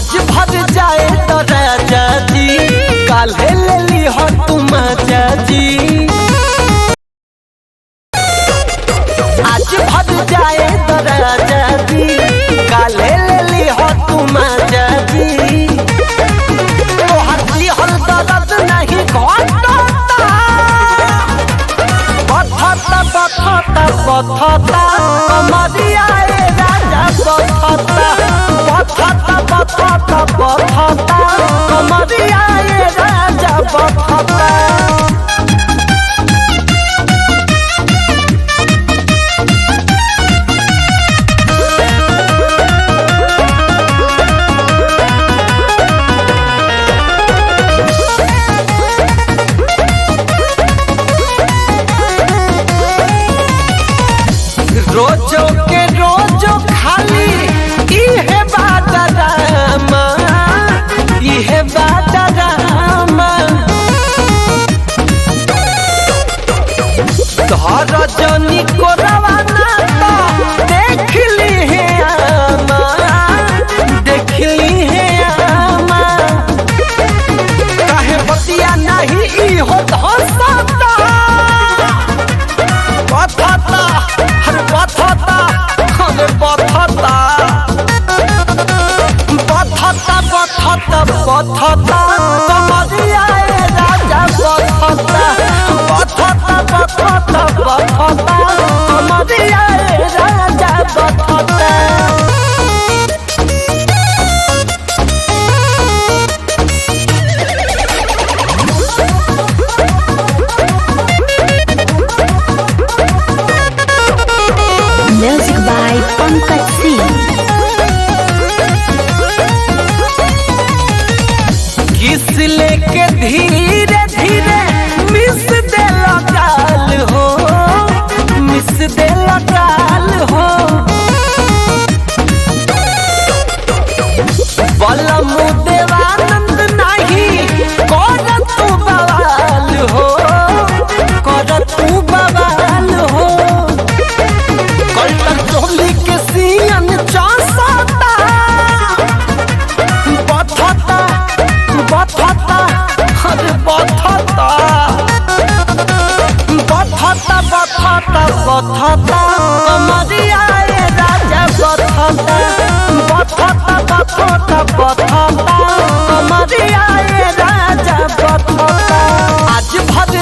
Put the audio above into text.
आज भर जाए तो राजा जी काल्हे ले ली हो तुम जी। आज भर जाए तो राजा जी काल्हे ले ली हो तुम जी। तो हंसी हल दर्द नहीं घटता बथता बथता बथता कमरिया राजा बथता बथता बथता बथता कमरिया राजा बथता। रोजो के रोजो खाली इहे बात रामा इहे बात रामा। धर जनी को रवाना तो देख ली है आमा देख ली है आमा। काहे बतिया नहीं ई हो धसता बथता हर बथता अरे बथता बथता बथता बथता कमरिया राजा बथता बथता बथता बथता कमरिया राजा बथता। Music by Pankaj Singh। किस लेके धीरे धीरे मिस दे लगाल हो मिस दे लगाल हो। बलम देवानंद नहीं कर तू बवाल हो कर तू बवाल हो। कल चोली के सियन चासता बथता बथता अरे बथता बथता बथता बथता कमरिया राजा बथता बथता बथता बथता